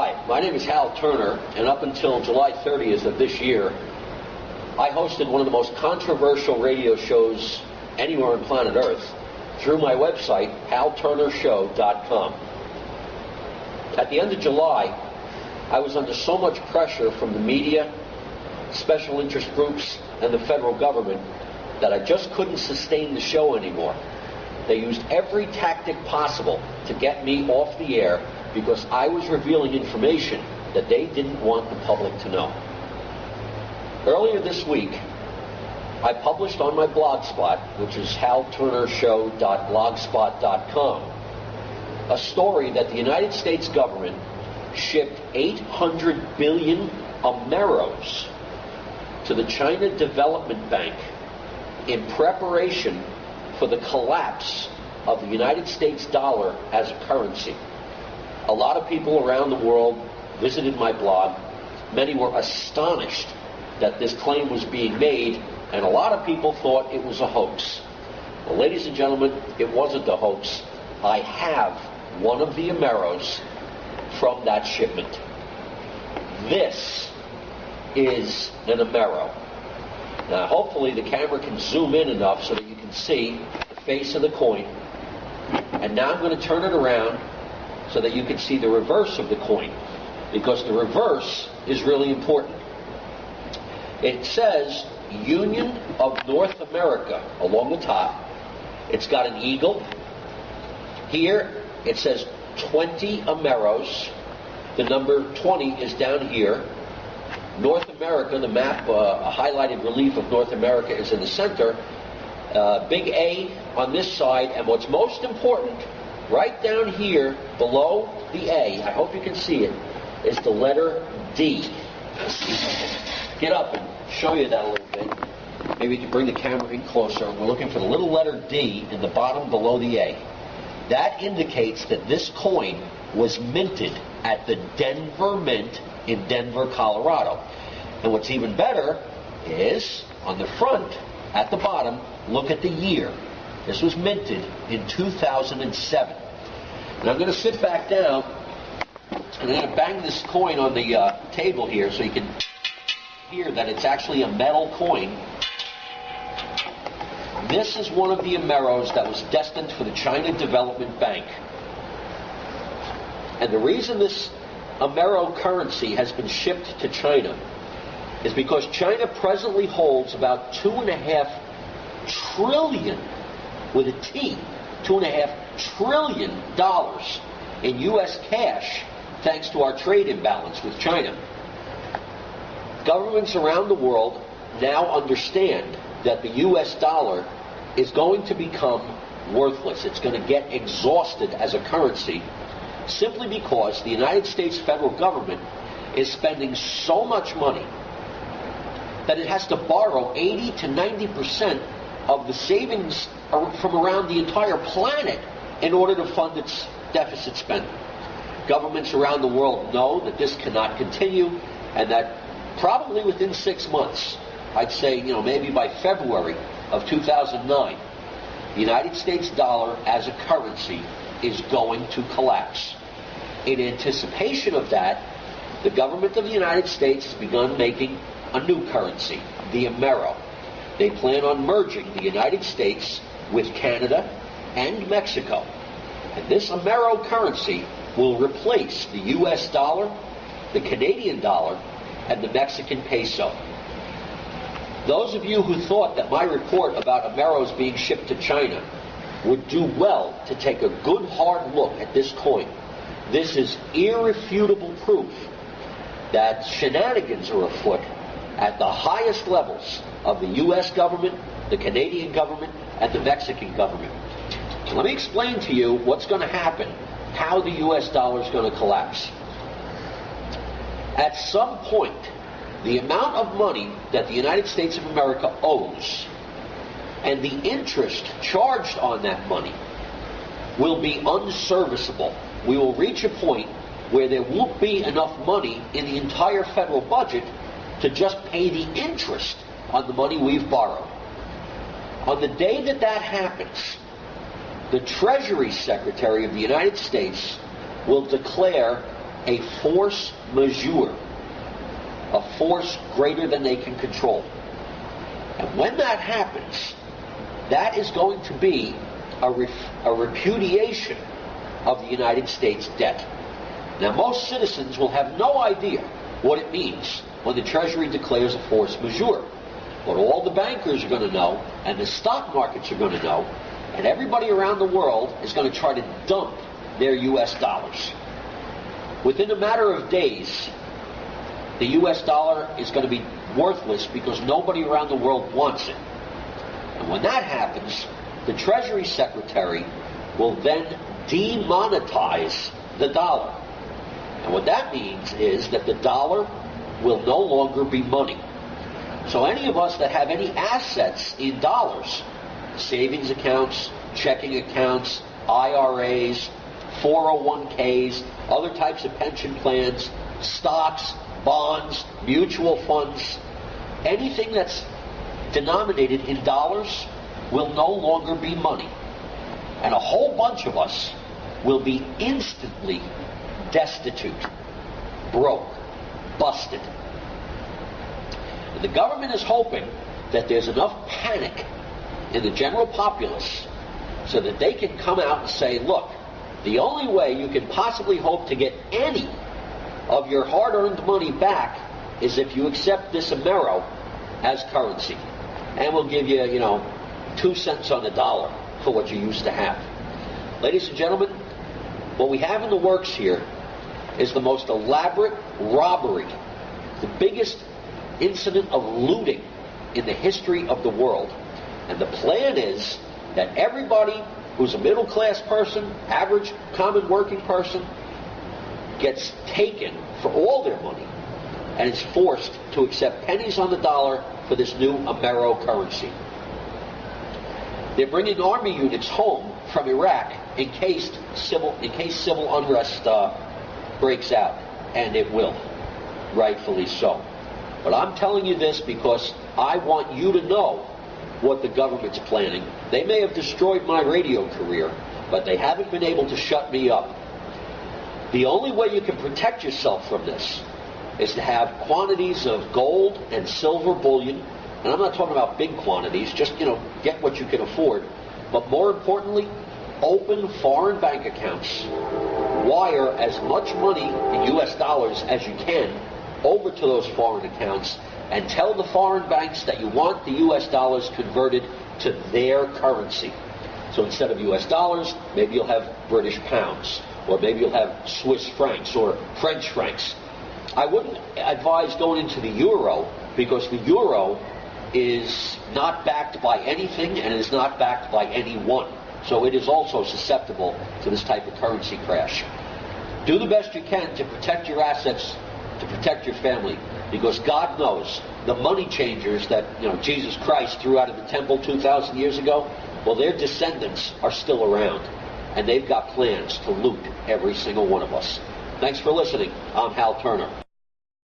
Hi, my name is Hal Turner, and up until July 30th of this year, I hosted one of the most controversial radio shows anywhere on planet Earth through my website, halturnershow.com. At the end of July, I was under so much pressure from the media, special interest groups, and the federal government that I just couldn't sustain the show anymore. They used every tactic possible to get me off the air because I was revealing information that they didn't want the public to know. Earlier this week, I published on my blog spot, which is halturnershow.blogspot.com, a story that the United States government shipped 800 billion Ameros to the China Development Bank in preparation for the collapse of the United States dollar as a currency. A lot of people around the world visited my blog. Many were astonished that this claim was being made, and a lot of people thought it was a hoax. Well, ladies and gentlemen, it wasn't a hoax. I have one of the Ameros from that shipment. This is an Amero. Now, hopefully the camera can zoom in enough so that you can see the face of the coin. And now I'm going to turn it around so that you can see the reverse of the coin, because the reverse is really important. It says Union of North America along the top. It's got an eagle. Here it says 20 Ameros. The number 20 is down here. North America, the map, a highlighted relief of North America is in the center. Big A on this side, and what's most important, right down here below the A, I hope you can see it, is the letter D. Get up and show you that a little bit. Maybe you can bring the camera in closer. We're looking for the little letter D in the bottom below the A. That indicates that this coin was minted at the Denver Mint in Denver, Colorado. And what's even better is, on the front, at the bottom, look at the year. This was minted in 2007. And I'm going to sit back down, and I'm going to bang this coin on the table here so you can hear that it's actually a metal coin. This is one of the Ameros that was destined for the China Development Bank. And the reason this Amero currency has been shipped to China is because China presently holds about $2.5 trillion, with a T, $2.5 trillion in U.S. cash, thanks to our trade imbalance with China. Governments around the world now understand that the U.S. dollar is going to become worthless. It's going to get exhausted as a currency, simply because the United States federal government is spending so much money that it has to borrow 80 to 90% of the savings from around the entire planet in order to fund its deficit spending. Governments around the world know that this cannot continue, and that probably within 6 months, I'd say, maybe by February of 2009, the United States dollar as a currency is going to collapse. In anticipation of that, the government of the United States has begun making a new currency, the Amero. They plan on merging the United States with Canada and Mexico. And this Amero currency will replace the U.S. dollar, the Canadian dollar, and the Mexican peso. Those of you who thought that my report about Ameros being shipped to China would do well to take a good hard look at this coin. This is irrefutable proof that shenanigans are afoot at the highest levels of the U.S. government, the Canadian government, and the Mexican government. So let me explain to you what's going to happen, how the U.S. dollar is going to collapse. At some point, the amount of money that the United States of America owes and the interest charged on that money will be unserviceable. We will reach a point where there won't be enough money in the entire federal budget to just pay the interest on the money we've borrowed. On the day that that happens, the Treasury Secretary of the United States will declare a force majeure, a force greater than they can control. And when that happens, that is going to be a repudiation of the United States debt. Now, most citizens will have no idea what it means when the Treasury declares a force majeure. But all the bankers are going to know, and the stock markets are going to know, and everybody around the world is going to try to dump their U.S. dollars. Within a matter of days, the U.S. dollar is going to be worthless because nobody around the world wants it. And when that happens, the Treasury Secretary will then demonetize the dollar. And what that means is that the dollar will no longer be money. So any of us that have any assets in dollars, savings accounts, checking accounts, IRAs, 401ks, other types of pension plans, stocks, bonds, mutual funds, anything that's denominated in dollars will no longer be money. And a whole bunch of us will be instantly destitute, broke, busted. And the government is hoping that there's enough panic in the general populace so that they can come out and say, look, the only way you can possibly hope to get any of your hard-earned money back is if you accept this Amero as currency. And we'll give you, 2 cents on the dollar for what you used to have. Ladies and gentlemen, what we have in the works here is the most elaborate robbery, the biggest incident of looting in the history of the world. And the plan is that everybody who's a middle-class person, average, common working person, gets taken for all their money and is forced to accept pennies on the dollar for this new Amero currency. They're bringing army units home from Iraq in case civil unrest breaks out, and it will, rightfully so. But I'm telling you this because I want you to know what the government's planning. They may have destroyed my radio career, but they haven't been able to shut me up. The only way you can protect yourself from this is to have quantities of gold and silver bullion. And I'm not talking about big quantities, just, get what you can afford. But more importantly, open foreign bank accounts. Wire as much money in U.S. dollars as you can over to those foreign accounts, and tell the foreign banks that you want the U.S. dollars converted to their currency. So instead of U.S. dollars, maybe you'll have British pounds, or maybe you'll have Swiss francs or French francs. I wouldn't advise going into the euro, because the euro is not backed by anything and is not backed by anyone. So it is also susceptible to this type of currency crash. Do the best you can to protect your assets, to protect your family, because God knows the money changers that Jesus Christ threw out of the temple 2,000 years ago, well, their descendants are still around, and they've got plans to loot every single one of us. Thanks for listening. I'm Hal Turner.